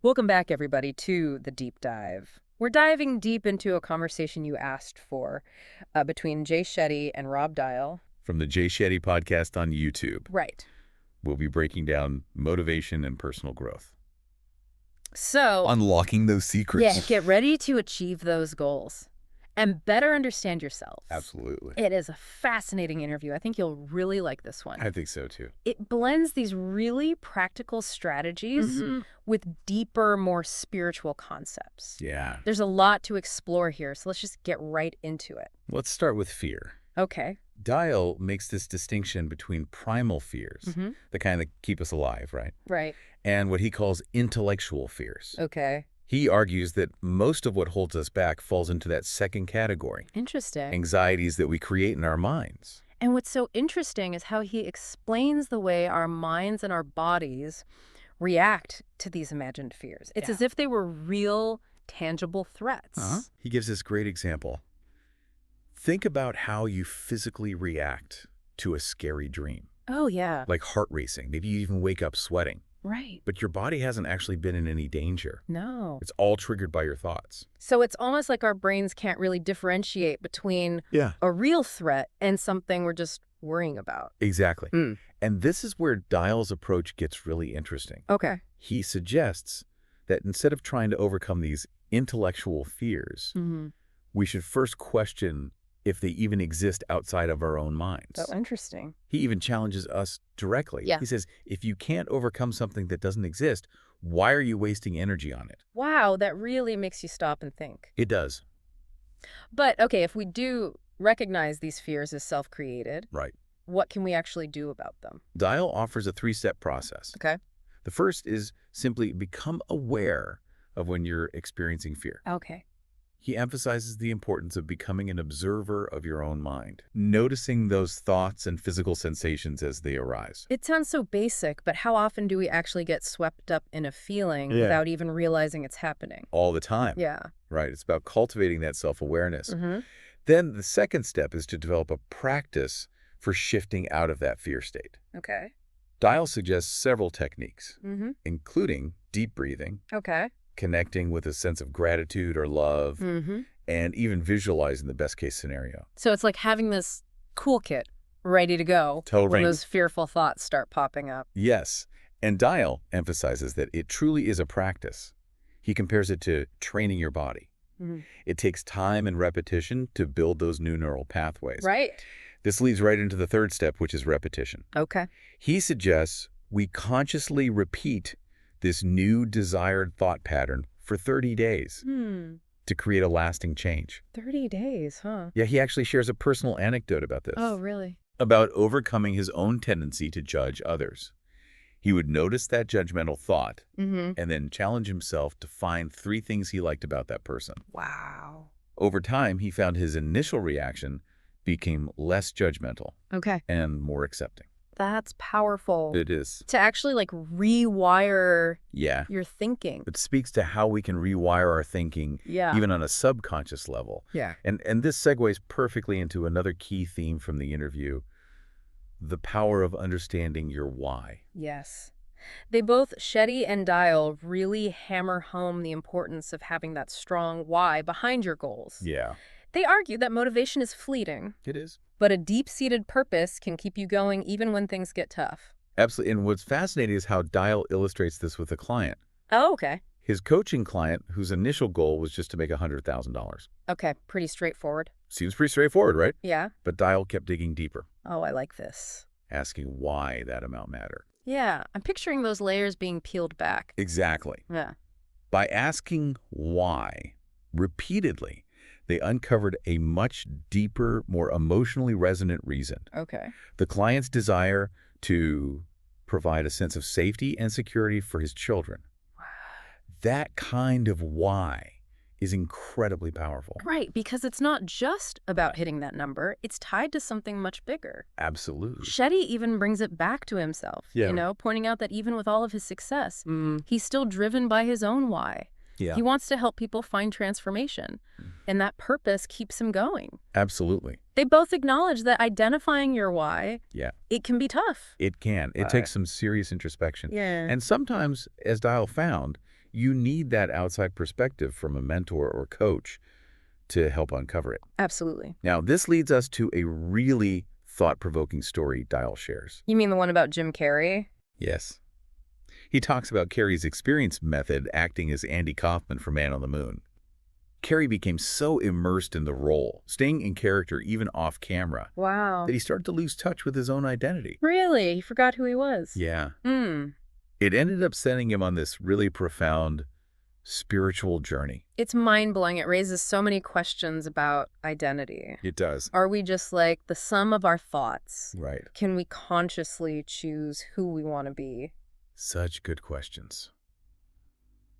Welcome back, everybody, to The Deep Dive. We're diving deep into a conversation you asked for between Jay Shetty and Rob Dial. From the Jay Shetty podcast on YouTube, Right. we'll be breaking down motivation and personal growth. So, Unlocking those secrets. yeah, get ready to achieve those goals and better understand yourself. Absolutely. It is a fascinating interview. I think you'll really like this one. I think so, too. It blends these really practical strategies with deeper, more spiritual concepts. Yeah. There's a lot to explore here, so let's just get right into it. Let's start with fear. Okay. Dial makes this distinction between primal fears, the kind that keep us alive, right? Right. And what he calls intellectual fears. Okay. He argues that most of what holds us back falls into that second category. Interesting. Anxieties that we create in our minds. And what's so interesting is how he explains the way our minds and our bodies react to these imagined fears. It's as if they were real, tangible threats. He gives this great example. Think about how you physically react to a scary dream. Oh, yeah. Like heart racing. Maybe you even wake up sweating. Right. But your body hasn't actually been in any danger. No. It's all triggered by your thoughts. So it's almost like our brains can't really differentiate between a real threat and something we're just worrying about. Exactly. And this is where Dial's approach gets really interesting. Okay. He suggests that instead of trying to overcome these intellectual fears, we should first question if they even exist outside of our own minds. So interesting. He even challenges us directly. Yeah. He says, if you can't overcome something that doesn't exist, why are you wasting energy on it? Wow, that really makes you stop and think. It does. But, okay, if we do recognize these fears as self-created, Right. what can we actually do about them? Dial offers a three-step process. Okay. The first is simply become aware of when you're experiencing fear. Okay. He emphasizes the importance of becoming an observer of your own mind, noticing those thoughts and physical sensations as they arise. It sounds so basic, but how often do we actually get swept up in a feeling without even realizing it's happening? All the time. Yeah. Right. It's about cultivating that self-awareness. Then the second step is to develop a practice for shifting out of that fear state. Okay. Dial suggests several techniques, including deep breathing, Okay. connecting with a sense of gratitude or love, and even visualizing the best-case scenario. So it's like having this cool kit ready to go when those fearful thoughts start popping up. Yes. And Dial emphasizes that it truly is a practice. He compares it to training your body. It takes time and repetition to build those new neural pathways. Right. This leads right into the third step, which is repetition. Okay. He suggests we consciously repeat this new desired thought pattern for 30 days to create a lasting change. 30 days, huh? Yeah, he actually shares a personal anecdote about this. Oh, really? About overcoming his own tendency to judge others. He would notice that judgmental thought and then challenge himself to find 3 things he liked about that person. Wow. Over time, he found his initial reaction became less judgmental and more accepting. That's powerful. It is. To actually like rewire your thinking. It speaks to how we can rewire our thinking even on a subconscious level. Yeah. And this segues perfectly into another key theme from the interview, the power of understanding your why. Yes. They both, Shetty and Dial, really hammer home the importance of having that strong why behind your goals. Yeah. They argue that motivation is fleeting. It is. But a deep-seated purpose can keep you going even when things get tough. Absolutely. And what's fascinating is how Dial illustrates this with a client. Oh, okay. His coaching client, whose initial goal was just to make $100,000. Okay, pretty straightforward. Seems pretty straightforward, right? Yeah. But Dial kept digging deeper. Oh, I like this. Asking why that amount mattered. Yeah, I'm picturing those layers being peeled back. Exactly. Yeah. By asking why repeatedly, they uncovered a much deeper, more emotionally resonant reason. Okay. The client's desire to provide a sense of safety and security for his children. That kind of why is incredibly powerful. Right, because it's not just about hitting that number. It's tied to something much bigger. Absolutely. Shetty even brings it back to himself, Yeah. pointing out that even with all of his success, he's still driven by his own why. Yeah. He wants to help people find transformation, and that purpose keeps him going. Absolutely. They both acknowledge that identifying your why, Yeah. it can be tough. It can. It takes some serious introspection. Yeah. And sometimes, as Dial found, You need that outside perspective from a mentor or coach to help uncover it. Absolutely. Now, this leads us to a really thought-provoking story Dial shares. You mean the one about Jim Carrey? Yes. He talks about Carrey's experience method acting as Andy Kaufman for Man on the Moon. Carrey became so immersed in the role, staying in character even off camera, Wow. that he started to lose touch with his own identity. Really? He forgot who he was? Yeah. Hmm. It ended up sending him on this really profound spiritual journey. It's mind-blowing. It raises so many questions about identity. It does. Are we just like the sum of our thoughts? Right. Can we consciously choose who we want to be? Such good questions.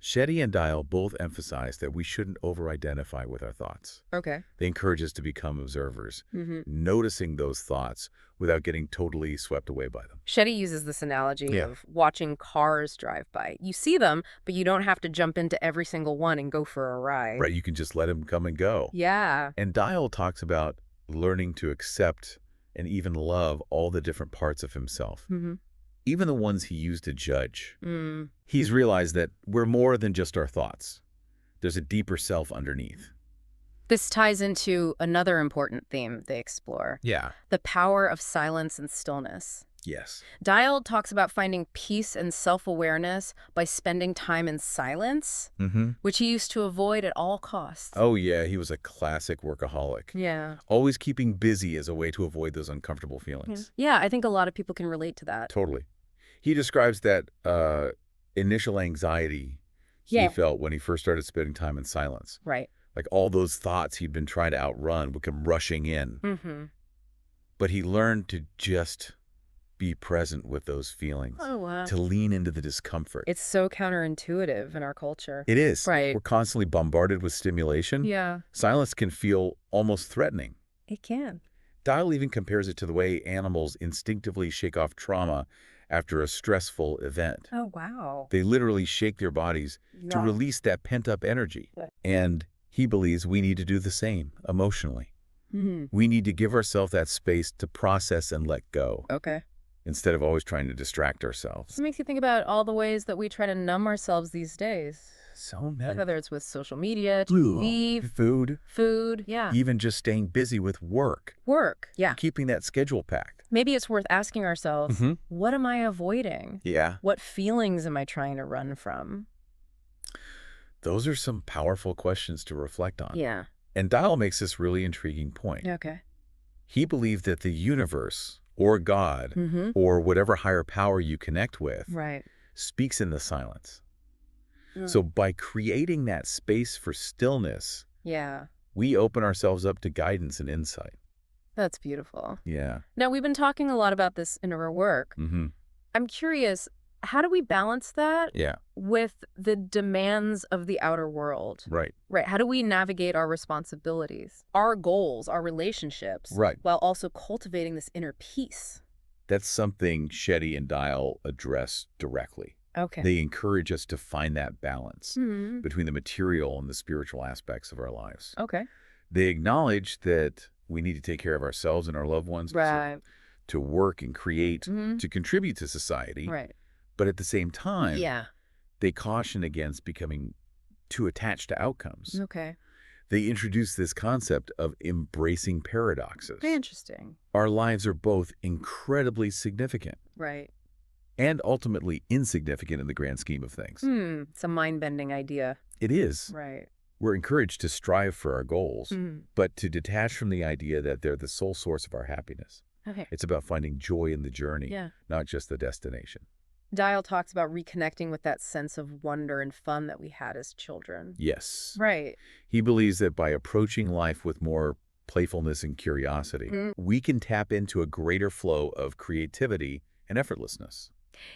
Shetty and Dial both emphasize that we shouldn't over-identify with our thoughts. Okay. They encourage us to become observers, Mm-hmm. noticing those thoughts without getting totally swept away by them. Shetty uses this analogy Yeah. of watching cars drive by. You see them, but you don't have to jump into every single one and go for a ride. Right, you can just let them come and go. Yeah. And Dial talks about learning to accept and even love all the different parts of himself, Mm-hmm. even the ones he used to judge. Mm. He's realized that we're more than just our thoughts. There's a deeper self underneath. This ties into another important theme they explore, Yeah. the power of silence and stillness. Yes. Dial talks about finding peace and self-awareness by spending time in silence, Mm-hmm. which he used to avoid at all costs. Oh, yeah, he was a classic workaholic. Yeah. Always keeping busy as a way to avoid those uncomfortable feelings. Yeah, I think a lot of people can relate to that. Totally. He describes that initial anxiety he Yeah. felt when he first started spending time in silence. Right. Like all those thoughts he'd been trying to outrun would come rushing in. Mm-hmm. But he learned to just be present with those feelings, Oh, wow. to lean into the discomfort. It's so counterintuitive in our culture. It is. Right. We're constantly bombarded with stimulation. Yeah, Silence can feel almost threatening. it can. Dial even compares it to the way animals instinctively shake off trauma after a stressful event. Oh, wow. They literally shake their bodies to Yeah. release that pent-up energy. Right. And he believes we need to do the same emotionally. Mm-hmm. We need to give ourselves that space to process and let go Okay. instead of always trying to distract ourselves. This makes you think about all the ways that we try to numb ourselves these days. So many. Whether it's with social media, TV, Food, food, yeah. even just staying busy with work, Work, yeah. keeping that schedule packed. Maybe it's worth asking ourselves, Mhm. what am I avoiding? Yeah. What feelings am I trying to run from? Those are some powerful questions to reflect on. Yeah. And Dial makes this really intriguing point. Okay. He believed that the universe, or God, Mm-hmm. or whatever higher power you connect with, Right. speaks in the silence. Mm. So by creating that space for stillness, Yeah. we open ourselves up to guidance and insight. That's beautiful. Yeah. Now, we've been talking a lot about this in our work. Mm-hmm. I'm curious, how do we balance that Yeah. with the demands of the outer world? Right. Right. How do we navigate our responsibilities, our goals, our relationships, Right. while also cultivating this inner peace? That's something Shetty and Dial address directly. Okay. They encourage us to find that balance Hmm. between the material and the spiritual aspects of our lives. Okay. They acknowledge that we need to take care of ourselves and our loved ones, Right. to work and create, Mhm. to contribute to society. Right. But at the same time, Yeah. they caution against becoming too attached to outcomes. Okay. They introduce this concept of embracing paradoxes. Very interesting. Our lives are both incredibly significant Right. and ultimately insignificant in the grand scheme of things. It's a mind-bending idea. It is. Right. We're encouraged to strive for our goals, Mm. but to detach from the idea that they're the sole source of our happiness. Okay. It's about finding joy in the journey, Yeah. not just the destination. Dial talks about reconnecting with that sense of wonder and fun that we had as children. Yes. Right. He believes that by approaching life with more playfulness and curiosity, Mm. we can tap into a greater flow of creativity and effortlessness.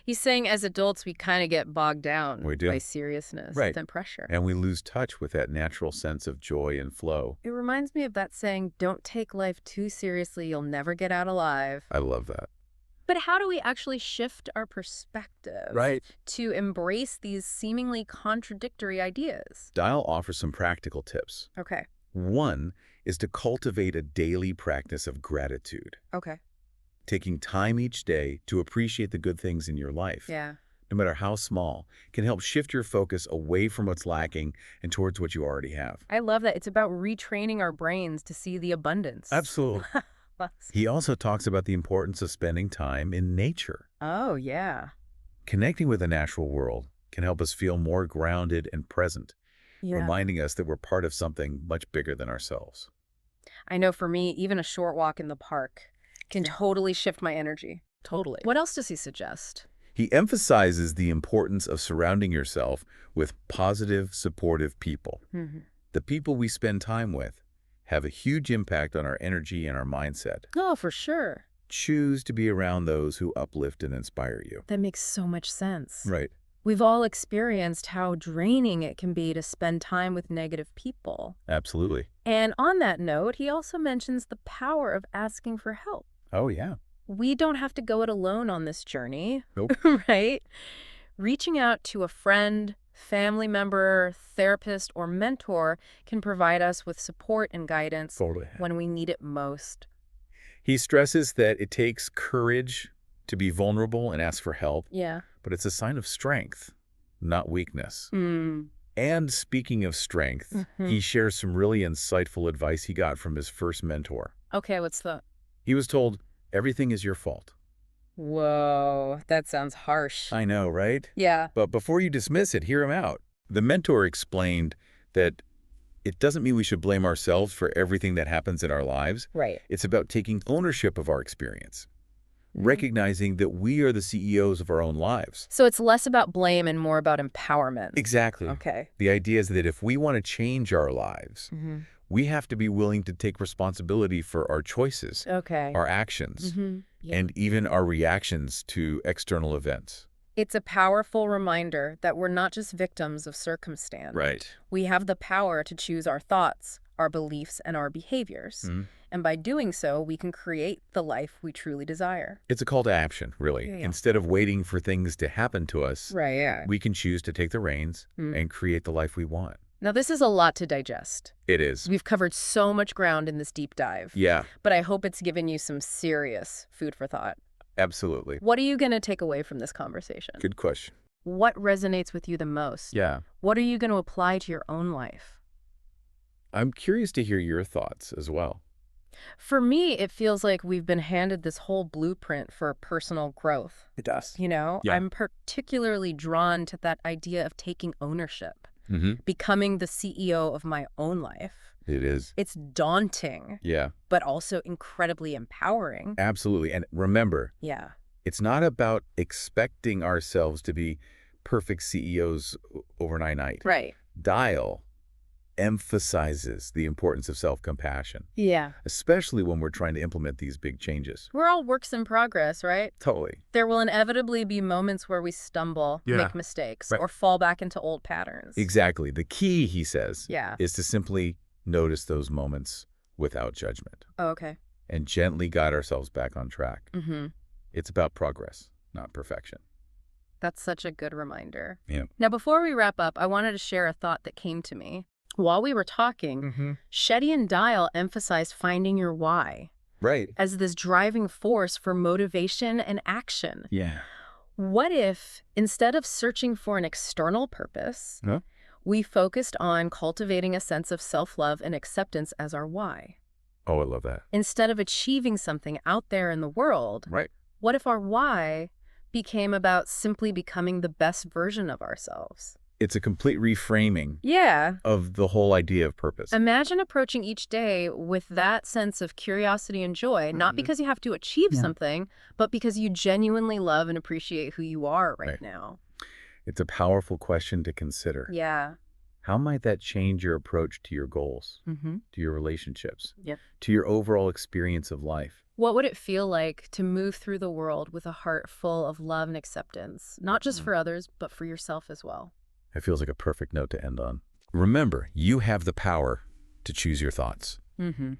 He's saying as adults, we kind of get bogged down We do. by seriousness Right. and pressure. And we lose touch with that natural sense of joy and flow. It reminds me of that saying, don't take life too seriously, you'll never get out alive. I love that. But how do we actually shift our perspective to embrace these seemingly contradictory ideas? Dial offers some practical tips. Okay. One is to cultivate a daily practice of gratitude, Okay. taking time each day to appreciate the good things in your life, Yeah. no matter how small, can help shift your focus away from what's lacking and towards what you already have. I love that. It's about retraining our brains to see the abundance. Absolutely. He also talks about the importance of spending time in nature. Oh, yeah. Connecting with the natural world can help us feel more grounded and present, Yeah. reminding us that we're part of something much bigger than ourselves. I know for me, even a short walk in the park can totally shift my energy. Totally. What else does he suggest? He emphasizes the importance of surrounding yourself with positive, supportive people. Mm-hmm. The people we spend time with have a huge impact on our energy and our mindset. Oh, for sure. Choose to be around those who uplift and inspire you. That makes so much sense. Right. We've all experienced how draining it can be to spend time with negative people. Absolutely. And on that note, he also mentions the power of asking for help. Oh, yeah. We don't have to go it alone on this journey, Nope. right? Reaching out to a friend, family member, therapist, or mentor can provide us with support and guidance Totally. when we need it most. He stresses that it takes courage to be vulnerable and ask for help, Yeah. but it's a sign of strength, not weakness. Mm. And speaking of strength, Mhm. he shares some really insightful advice he got from his first mentor. Okay, what's the... He was told, everything is your fault. Whoa, that sounds harsh. I know, right? Yeah. But before you dismiss it, hear him out. The mentor explained that it doesn't mean we should blame ourselves for everything that happens in our lives. Right. It's about taking ownership of our experience, recognizing that we are the CEOs of our own lives. So it's less about blame and more about empowerment. Exactly. Okay. The idea is that if we want to change our lives, Mm-hmm. we have to be willing to take responsibility for our choices, Okay. our actions, Mm-hmm. Yeah. and even our reactions to external events. It's a powerful reminder that we're not just victims of circumstance. Right. We have the power to choose our thoughts, our beliefs, and our behaviors. Mhm. And by doing so, we can create the life we truly desire. It's a call to action, really. Yeah. Instead of waiting for things to happen to us, Right, yeah. we can choose to take the reins Mm. and create the life we want. Now, this is a lot to digest. It is. We've covered so much ground in this deep dive. Yeah, But I hope it's given you some serious food for thought. absolutely. What are you going to take away from this conversation? Good question. What resonates with you the most? Yeah. What are you going to apply to your own life? I'm curious to hear your thoughts as well. For me, it feels like we've been handed this whole blueprint for personal growth. It does. You know, Yeah. I'm particularly drawn to that idea of taking ownership, Mm-hmm. becoming the CEO of my own life. It is. It's daunting, Yeah, but also incredibly empowering. absolutely. And remember, Yeah. it's not about expecting ourselves to be perfect CEOs overnight. Right. Dial emphasizes the importance of self-compassion, Yeah. especially when we're trying to implement these big changes. We're all works in progress, right? Totally. There will inevitably be moments where we stumble, Yeah. make mistakes, Right. or fall back into old patterns. Exactly. The key, he says, Yeah. is to simply notice those moments without judgment Oh, okay. and gently guide ourselves back on track. Mm-hmm. It's about progress, not perfection. That's such a good reminder. Yeah. Now, before we wrap up, I wanted to share a thought that came to me. While we were talking, Mm-hmm. Shetty and Dial emphasized finding your why Right. as this driving force for motivation and action. Yeah. What if, instead of searching for an external purpose, Huh? we focused on cultivating a sense of self-love and acceptance as our why? Oh, I love that. Instead of achieving something out there in the world, Right. what if our why became about simply becoming the best version of ourselves? It's a complete reframing Yeah. of the whole idea of purpose. Imagine approaching each day with that sense of curiosity and joy, not Mhm. because you have to achieve Yeah. something, but because you genuinely love and appreciate who you are right Right. now. It's a powerful question to consider. Yeah. How might that change your approach to your goals, Mm-hmm. to your relationships, Yep. to your overall experience of life? What would it feel like to move through the world with a heart full of love and acceptance, not just for others, but for yourself as well? It feels like a perfect note to end on. Remember, you have the power to choose your thoughts. Mm-hmm.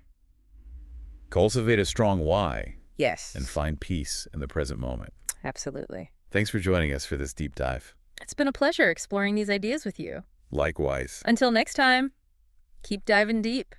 Cultivate a strong why Yes. and find peace in the present moment. Absolutely. Thanks for joining us for this deep dive. It's been a pleasure exploring these ideas with you. Likewise. Until next time, keep diving deep.